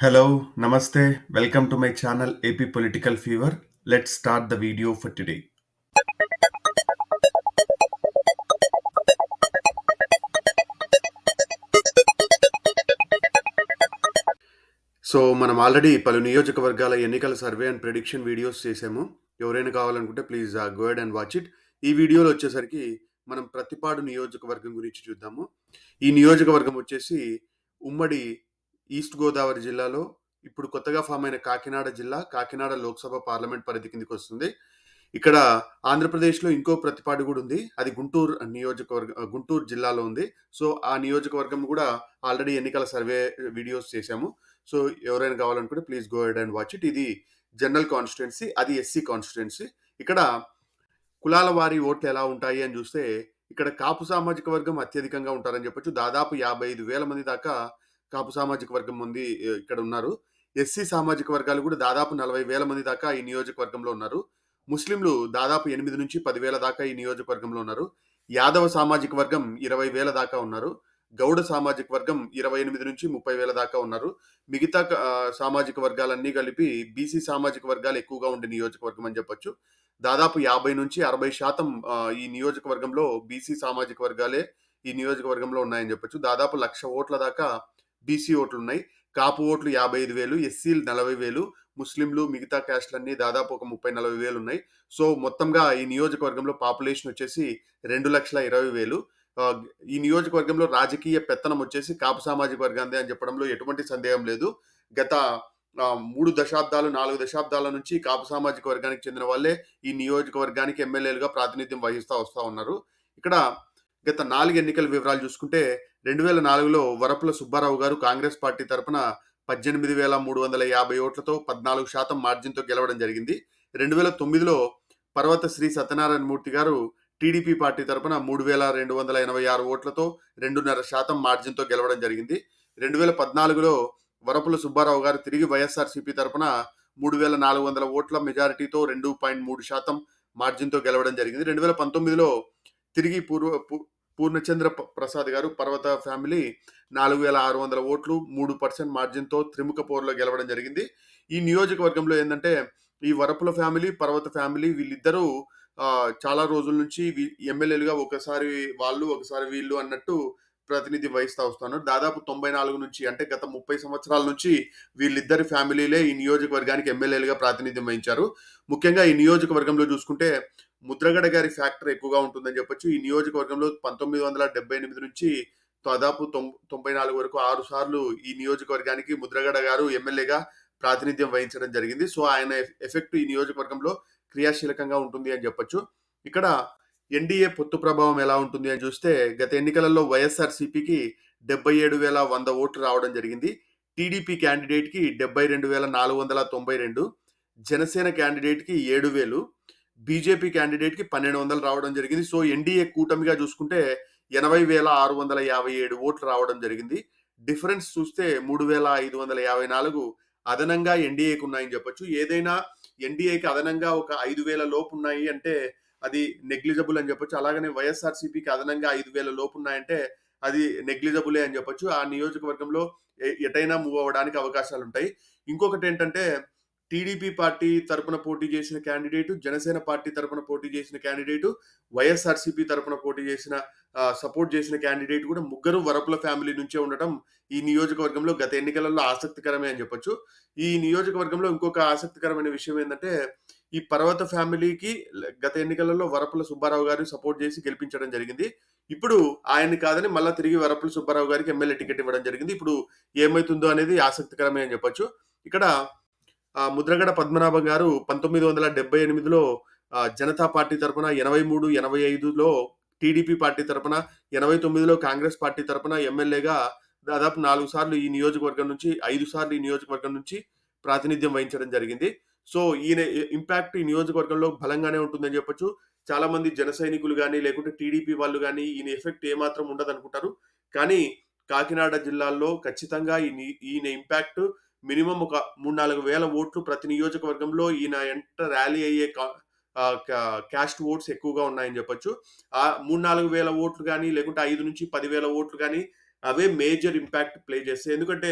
Hello, Namaste. Welcome to my channel AP Political Fever. Let's start the video for today. మనం already పలు నియోజకవర్గాల ఎన్నికల survey and prediction videos చేసాము. ఎవరైనా కావాలనుకుంటే please go ahead and watch it. ఈ వీడియోలో వచ్చేసరికి మనం ప్రతిపాడు నియోజకవర్గం గురించి చూద్దాము. ఈ నియోజకవర్గం వచ్చేసి ఉమ్మడి ఈస్ట్ గోదావరి జిల్లాలో ఇప్పుడు కొత్తగా ఫామ్ అయిన కాకినాడ జిల్లా, కాకినాడ లోక్సభ పార్లమెంట్ పరిధి కిందకి వస్తుంది. ఇక్కడ ఆంధ్రప్రదేశ్లో ఇంకో ప్రతిపాడు కూడా ఉంది. అది గుంటూరు జిల్లాలో ఉంది. సో ఆ నియోజకవర్గం కూడా ఆల్రెడీ ఎన్నికల సర్వే వీడియోస్ చేశాము. సో ఎవరైనా కావాలనుకుంటే please go ahead and watch it. ఇది జనరల్ కాన్స్టిట్యుయెన్సీ, అది ఎస్సీ కాన్స్టిట్యుయెన్సీ. ఇక్కడ కులాల వారి ఓట్లు ఎలా ఉంటాయి అని చూస్తే ఇక్కడ కాపు సామాజిక వర్గం అత్యధికంగా ఉంటారని చెప్పొచ్చు. దాదాపు 55,000 మంది దాకా కాపు సామాజిక వర్గం మంది ఇక్కడ ఉన్నారు. ఎస్సీ సామాజిక వర్గాలు కూడా దాదాపు 40,000 మంది దాకా ఈ నియోజకవర్గంలో ఉన్నారు. ముస్లింలు దాదాపు 8 నుంచి 10,000 దాకా ఈ నియోజకవర్గంలో ఉన్నారు. యాదవ సామాజిక వర్గం 20,000 దాకా ఉన్నారు. గౌడ సామాజిక వర్గం 28 నుంచి 30,000 దాకా ఉన్నారు. మిగతా సామాజిక వర్గాలన్నీ కలిపి బీసీ సామాజిక వర్గాలు ఎక్కువగా ఉండే నియోజకవర్గం అని చెప్పొచ్చు. దాదాపు 50 నుంచి 60% ఈ నియోజకవర్గంలో బీసీ సామాజిక వర్గాలే ఈ నియోజకవర్గంలో ఉన్నాయని చెప్పొచ్చు. దాదాపు 1,00,000 ఓట్ల దాకా బీసీ ఓట్లు ఉన్నాయి. కాపు ఓట్లు 55,000, ఎస్సీలు 40,000, ముస్లింలు మిగతా క్యాస్ట్లన్నీ దాదాపు ఒక 30-40,000 ఉన్నాయి. సో మొత్తంగా ఈ నియోజకవర్గంలో పాపులేషన్ వచ్చేసి 2,20,000. ఈ నియోజకవర్గంలో రాజకీయ పెత్తనం వచ్చేసి కాపు సామాజిక వర్గాందే అని చెప్పడంలో ఎటువంటి సందేహం లేదు. గత 3 దశాబ్దాలు 4 దశాబ్దాల నుంచి కాపు సామాజిక వర్గానికి చెందిన వాళ్ళే ఈ నియోజకవర్గానికి ఎమ్మెల్యేలుగా ప్రాతినిధ్యం వహిస్తా ఉన్నారు. ఇక్కడ గత 4 ఎన్నికల వివరాలు చూసుకుంటే 2004లో వరపుల సుబ్బారావు గారు కాంగ్రెస్ పార్టీ తరపున 18,350 ఓట్లతో 14% మార్జిన్తో గెలవడం జరిగింది. 2009లో పర్వత శ్రీ సత్యనారాయణ మూర్తి గారు టీడీపీ పార్టీ తరపున 3,286 ఓట్లతో 2.5% మార్జిన్తో గెలవడం జరిగింది. 2014లో వరపుల సుబ్బారావు గారు తిరిగి వైఎస్ఆర్సీపీ తరపున 3,400 ఓట్ల మెజారిటీతో 2.3% మార్జిన్తో గెలవడం జరిగింది. 2019లో తిరిగి పూర్ణచంద్ర ప్రసాద్ గారు పర్వత ఫ్యామిలీ 4,600 ఓట్లు 3% మార్జిన్తో త్రిముఖ పోరులో గెలవడం జరిగింది. ఈ నియోజకవర్గంలో ఏంటంటే ఈ వరపుల ఫ్యామిలీ, పర్వత ఫ్యామిలీ వీళ్ళిద్దరూ చాలా రోజుల నుంచి ఎమ్మెల్యేలుగా ఒకసారి వాళ్ళు ఒకసారి వీళ్ళు అన్నట్టు ప్రాతినిధ్యం వహిస్తూ వస్తున్నారు. దాదాపు 94 నుంచి అంటే గత 30 సంవత్సరాల నుంచి వీళ్ళిద్దరి ఫ్యామిలీలే ఈ నియోజకవర్గానికి ఎమ్మెల్యేలుగా ప్రాతినిధ్యం వహించారు. ముఖ్యంగా ఈ నియోజకవర్గంలో చూసుకుంటే ముద్రగడ గారి ఫ్యాక్టర్ ఎక్కువగా ఉంటుందని చెప్పొచ్చు. ఈ నియోజకవర్గంలో 1978 నుంచి దాదాపు 94 వరకు 6 సార్లు ఈ నియోజకవర్గానికి ముద్రగడ గారు ఎమ్మెల్యేగా ప్రాతినిధ్యం వహించడం జరిగింది. సో ఆయన ఎఫెక్ట్ ఈ నియోజకవర్గంలో క్రియాశీలకంగా ఉంటుంది అని చెప్పొచ్చు. ఇక్కడ ఎన్డీఏ పొత్తు ప్రభావం ఎలా ఉంటుంది అని చూస్తే గత ఎన్నికలలో వైఎస్ఆర్సీపీకి 77,100 ఓట్లు రావడం జరిగింది. టీడీపీ క్యాండిడేట్కి 72,492, జనసేన క్యాండిడేట్కి 7,000, బీజేపీ క్యాండిడేట్కి 1,200 రావడం జరిగింది. సో ఎన్డీఏ కూటమిగా చూసుకుంటే 80,657 ఓట్లు రావడం జరిగింది. డిఫరెన్స్ చూస్తే 3,554 అదనంగా ఎన్డీఏకి ఉన్నాయని చెప్పొచ్చు. ఏదైనా ఎన్డీఏకి అదనంగా ఒక 5,000 లోపు ఉన్నాయి అంటే అది నెగ్లిజబుల్ అని చెప్పొచ్చు. అలాగనే వైఎస్ఆర్సీపీకి అదనంగా 5,000 లోపు ఉన్నాయంటే అది నెగ్లిజబులే అని చెప్పొచ్చు. ఆ నియోజకవర్గంలో ఎటైనా మూవ్ అవ్వడానికి అవకాశాలు ఉంటాయి. ఇంకొకటి ఏంటంటే టీడీపీ పార్టీ తరపున పోటీ చేసిన క్యాండిడేటు, జనసేన పార్టీ తరపున పోటీ చేసిన క్యాండిడేటు, వైఎస్ఆర్సీపీ తరపున పోటీ చేసిన సపోర్ట్ చేసిన క్యాండిడేట్ కూడా ముగ్గురు వరపుల ఫ్యామిలీ నుంచే ఉండటం ఈ నియోజకవర్గంలో గత ఎన్నికలలో ఆసక్తికరమే అని చెప్పొచ్చు. ఈ నియోజకవర్గంలో ఇంకొక ఆసక్తికరమైన విషయం ఏంటంటే ఈ పర్వత ఫ్యామిలీకి గత ఎన్నికలలో వరపుల సుబ్బారావు గారు సపోర్ట్ చేసి గెలిపించడం జరిగింది. ఇప్పుడు ఆయన్ని కాదని మళ్ళీ తిరిగి వరపుల సుబ్బారావు గారికి ఎమ్మెల్యే టికెట్ ఇవ్వడం జరిగింది. ఇప్పుడు ఏమైతుందో అనేది ఆసక్తికరమే అని చెప్పొచ్చు. ఇక్కడ ముద్రగడ పద్మనాభం గారు 1978లో జనతా పార్టీ తరపున 83, 85లో టీడీపీ పార్టీ తరపున 89లో కాంగ్రెస్ పార్టీ తరపున ఎమ్మెల్యేగా దాదాపు 4 సార్లు ఈ నియోజకవర్గం నుంచి 5 సార్లు ఈ నియోజకవర్గం నుంచి ప్రాతినిధ్యం వహించడం జరిగింది. సో ఈయన ఇంపాక్ట్ ఈ నియోజకవర్గంలో బలంగానే ఉంటుందని చెప్పొచ్చు. చాలా మంది జన సైనికులు కానీ లేకుంటే టీడీపీ వాళ్ళు కానీ ఈయన ఎఫెక్ట్ ఏమాత్రం ఉండదు అనుకుంటారు. కానీ కాకినాడ జిల్లాలో ఖచ్చితంగా ఈయన ఇంపాక్ట్ మినిమం ఒక 3-4 వేల ఓట్లు ప్రతి నియోజకవర్గంలో ఈయన ర్యాలీ అయ్యే క్యాస్ట్ ఓట్స్ ఎక్కువగా ఉన్నాయని చెప్పొచ్చు. ఆ 3-4 వేల ఓట్లు కానీ లేకుంటే 5 నుంచి 10,000 ఓట్లు కానీ అవే మేజర్ ఇంపాక్ట్ ప్లే చేస్తాయి. ఎందుకంటే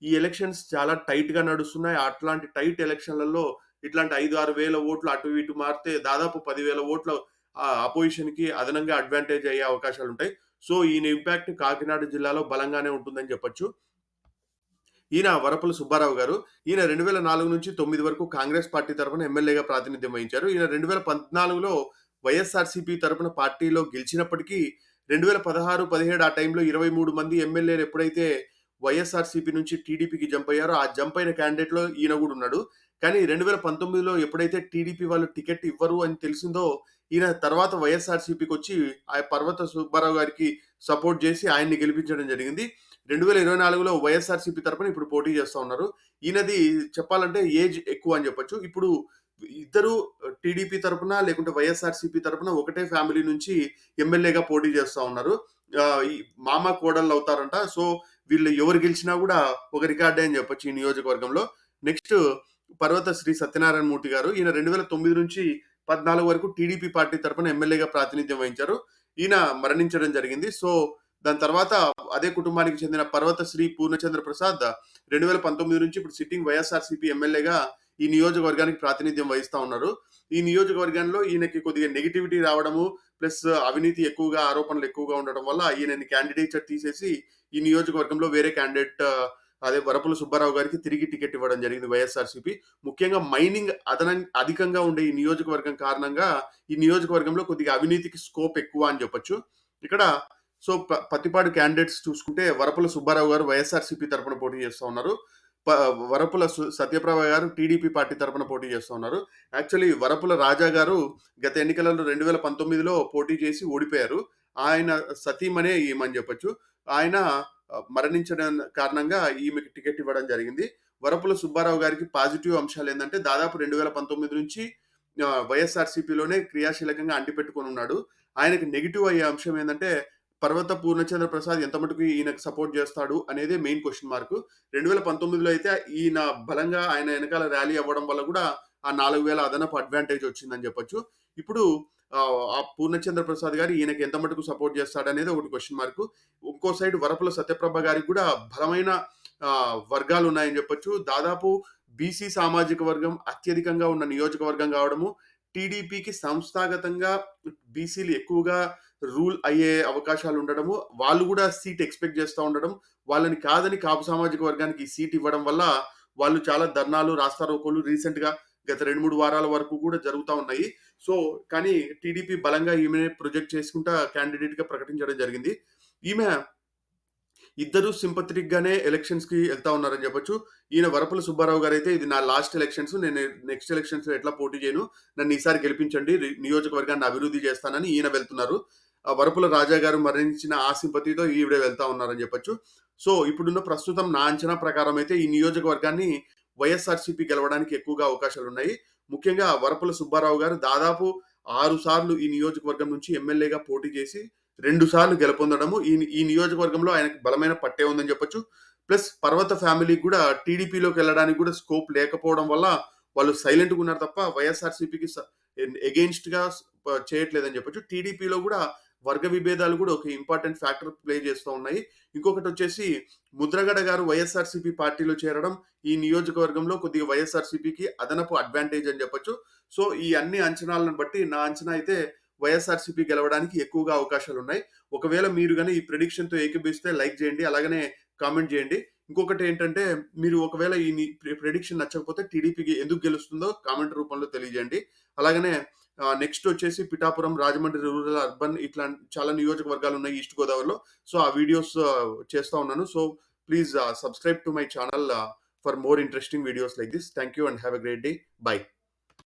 ఈ ఎలక్షన్స్ చాలా టైట్‌గా నడుస్తున్నాయి. అట్లాంటి టైట్ ఎలక్షన్‌లలో ఇట్లాంటి 5, 6 వేల ఓట్లు అటు ఇటు మారితే దాదాపు 10,000 ఓట్ల అపోజిషన్‌కి అదనంగా అడ్వాంటేజ్ అయ్యే అవకాశాలుంటాయి. సో, ఈయన ఇంపాక్ట్ కాకినాడ జిల్లాలో బలంగానే ఉంటుందని చెప్పొచ్చు. ఈయన వరపుల సుబ్బారావు గారు. ఈయన 2004 నుంచి 9 వరకు కాంగ్రెస్ పార్టీ తరపున ఎమ్మెల్యేగా ప్రాతినిధ్యం వహించారు. ఈయన 2014లో వైఎస్ఆర్‌సీపీ తరపున పార్టీలో గెలిచినప్పటికీ 2016, 17 ఆ టైంలో 23 మంది ఎమ్మెల్యేలు ఎప్పుడైతే వైఎస్ఆర్‌సీపీ నుంచి టీడీపీకి జంప్ అయ్యారో, ఆ జంప్ అయిన క్యాండిడేట్‌లో ఈయన గూడా ఉన్నాడు. కానీ 2019లో ఎప్పుడైతే టీడీపీ వాళ్ళు టికెట్ ఇవ్వరు అని తెలిసిందో, ఈయన తర్వాత వైఎస్ఆర్‌సీపీకొచ్చి ఆ పర్వత సుబ్బారావు గారికి సపోర్ట్ జేసి ఆయన్ని గెలిపించడం జరిగింది. 2024లో వైఎస్ఆర్‌సీపీ తరపున ఇప్పుడు పోటీ చేస్తా ఉన్నారు. ఈయనది చెప్పాలంటే ఏజ్ ఎక్కువ అని చెప్పొచ్చు. ఇప్పుడు ఇద్దరు టీడీపీ తరపున లేకుంటే వైఎస్ఆర్‌సీపీ తరపున ఒకటే ఫ్యామిలీ నుంచి ఎమ్మెల్యేగా పోటీ చేస్తా ఉన్నారు. ఈ మామ కోడళ్ళవుతారంట. సో, వీళ్ళు ఎవరు గెలిచినా గూడా ఒక రికార్డే అని చెప్పొచ్చు ఈ నియోజకవర్గంలో. నెక్స్ట్ పర్వత శ్రీ సత్యనారాయణ మూర్తి గారు. ఈయన 2009 నుంచి 14 వరకు టీడీపీ పార్టీ తరపున ఎమ్మెల్యేగా ప్రాతినిధ్యం వహించారు. ఈయన మరణించడం జరిగింది. సో, దాని తర్వాత అదే కుటుంబానికి చెందిన పర్వత శ్రీ పూర్ణచంద్ర ప్రసాద్ 2019 నుంచి ఇప్పుడు సిట్టింగ్ వైఎస్ఆర్‌సీపీ ఎమ్మెల్యేగా ఈ నియోజకవర్గానికి ప్రాతినిధ్యం వహిస్తా ఉన్నారు. ఈ నియోజకవర్గంలో ఈయనకి కొద్దిగా నెగటివిటీ రావడము, ప్లస్ అవినీతి ఎక్కువగా, ఆరోపణలు ఎక్కువగా ఉండడం వల్ల ఈయనని క్యాండిడేచర్ తీసేసి ఈ నియోజకవర్గంలో వేరే క్యాండిడేట్ అదే వరపుల సుబ్బారావు గారికి తిరిగి టికెట్ ఇవ్వడం జరిగింది వైఎస్ఆర్‌సీపీ. ముఖ్యంగా మైనింగ్ అధికంగా ఉండే ఈ నియోజకవర్గం కారణంగా ఈ నియోజకవర్గంలో కొద్దిగా అవినీతికి స్కోప్ ఎక్కువ అని చెప్పొచ్చు. ఇక్కడ సో, పత్తిపాడు క్యాండిడేట్స్ చూసుకుంటే వరపుల సుబ్బారావు గారు వైఎస్ఆర్‌సీపీ తరపున పోటీ చేస్తా ఉన్నారు. ప వరపుల సత్యప్రభ గారు టీడీపీ పార్టీ తరపున పోటీ చేస్తా ఉన్నారు. యాక్చువల్లీ వరపుల రాజా గారు గత ఎన్నికలలో 2019లో పోటీ చేసి ఓడిపోయారు. ఆయన సతీమణే ఈమెని చెప్పొచ్చు. ఆయన మరణించడం కారణంగా ఈమెకి టికెట్ ఇవ్వడం జరిగింది. వరపుల సుబ్బారావు గారికి పాజిటివ్ అంశాలేందంటే దాదాపు 2019 నుంచి వైఎస్ఆర్‌సీపీలోనే క్రియాశీలకంగా అంటిపెట్టుకొని ఉన్నాడు. ఆయనకి నెగెటివ్ అయ్యే అంశం ఏందంటే పర్వత పూర్ణచంద్ర ప్రసాద్ ఎంత మటుకు ఈయనకు సపోర్ట్ చేస్తాడు అనేదే మెయిన్ క్వెషన్ మార్క్. 2019లో అయితే ఈయన బలంగా ఆయన వెనకాల ర్యాలీ అవ్వడం వల్ల కూడా ఆ 4,000 అదనపు అడ్వాంటేజ్ వచ్చిందని చెప్పొచ్చు. ఇప్పుడు ఆ పూర్ణచంద్ర ప్రసాద్ గారు ఈయనకి ఎంత మటుకు సపోర్ట్ చేస్తాడనేది ఒకటి క్వెషన్ మార్క్. ఇంకో సైడ్ వరపుల సత్యప్రభ గారికి కూడా బలమైన వర్గాలు ఉన్నాయని చెప్పొచ్చు. దాదాపు బీసీ సామాజిక వర్గం అత్యధికంగా ఉన్న నియోజకవర్గం కావడము, టీడీపీకి సంస్థాగతంగా బీసీలు ఎక్కువగా రూల్ అయ్యే అవకాశాలు ఉండడము, వాళ్ళు కూడా సీట్ ఎక్స్‌పెక్ట్ చేస్తా ఉండడం, వాళ్ళని కాదని కాపు సామాజిక వర్గానికి ఈ సీట్ ఇవ్వడం వల్ల వాళ్ళు చాలా ధర్నాలు, రాస్తారోకోలు రీసెంట్‌గా గత 2, 3 వారాల వరకు కూడా జరుగుతా ఉన్నాయి. సో, కానీ టీడీపీ బలంగా ఈమెనే ప్రొజెక్ట్ చేసుకుంటా క్యాండిడేట్‌గా ప్రకటించడం జరిగింది. ఈమె ఇద్దరు సింపథెటిక్ గానే ఎలక్షన్స్‌కి ఎళ్తా ఉన్నారని చెప్పొచ్చు. ఈయన వరపుల సుబ్బారావు గారైతే ఇది నా లాస్ట్ ఎలక్షన్స్. నేను నెక్స్ట్ ఎలక్షన్స్‌లో ఎట్లా పోటీ చేయను. నన్ను ఈసారి గెలిపించండి. నియోజకవర్గాన్ని అభివృద్ధి చేస్తానని ఈయన వెళ్తున్నారు. వరపుల రాజా గారు మరణించిన ఆ సింపతితో ఈవిడ వెళ్తా ఉన్నారని చెప్పొచ్చు. సో, ఇప్పుడున్న ప్రస్తుతం నా అంచనా ప్రకారం అయితే ఈ నియోజకవర్గాన్ని వైఎస్ఆర్‌సీపీ గెలవడానికి ఎక్కువగా అవకాశాలున్నాయి. ముఖ్యంగా వరపుల సుబ్బారావు గారు దాదాపు 6 సార్లు ఈ నియోజకవర్గం నుంచి ఎమ్మెల్యేగా పోటీ చేసి 2 సార్లు గెలుపొందడము. ఈ నియోజకవర్గంలో ఆయనకి బలమైన పట్టే ఉందని చెప్పొచ్చు. ప్లస్ పర్వత ఫ్యామిలీకి కూడా టీడీపీలోకెళ్ళడానికి కూడా స్కోప్ లేకపోవడం వల్ల వాళ్ళు సైలెంట్‌గా ఉన్నారు తప్ప వైఎస్ఆర్‌సీపీకి ఎగెయిన్స్ట్‌గా చేయట్లేదని చెప్పొచ్చు. టీడీపీలో కూడా వర్గ విభేదాలు కూడా ఒక ఇంపార్టెంట్ ఫ్యాక్టర్ ప్లే చేస్తూ ఉన్నాయి. ఇంకొకటొచ్చేసి ముద్రగడ గారు వైఎస్ఆర్‌సీపీ పార్టీలో చేరడం ఈ నియోజకవర్గంలో కొద్దిగా వైఎస్ఆర్‌సీపీకి అదనపు అడ్వాంటేజ్ అని చెప్పొచ్చు. సో, ఈ అన్ని అంచనాలను బట్టి నా అంచనా అయితే వైఎస్ఆర్‌సీపీ గెలవడానికి ఎక్కువగా అవకాశాలున్నాయి. ఒకవేళ మీరు గాని ఈ ప్రిడిక్షన్‌తో ఏకీభవిస్తే లైక్ చేయండి. అలాగనే కామెంట్ చేయండి. ఇంకొకటేంటంటే మీరు ఒకవేళ ఈ ప్రిడిక్షన్ నచ్చకపోతే టీడీపీకి ఎందుకు గెలుస్తుందో కామెంట్ రూపంలో తెలియజేయండి. అలాగనే నెక్స్ట్ వచ్చేసి పిఠాపురం, రాజమండ్రి రూరల్, అర్బన్ ఇట్లా చాలా నియోజకవర్గాలున్నాయి ఈస్ట్ గోదావరిలో. సో, ఆ వీడియోస్ చేస్తా ఉన్నాను. So, please subscribe to my channel for more interesting videos like this. Thank you and have a great day. By.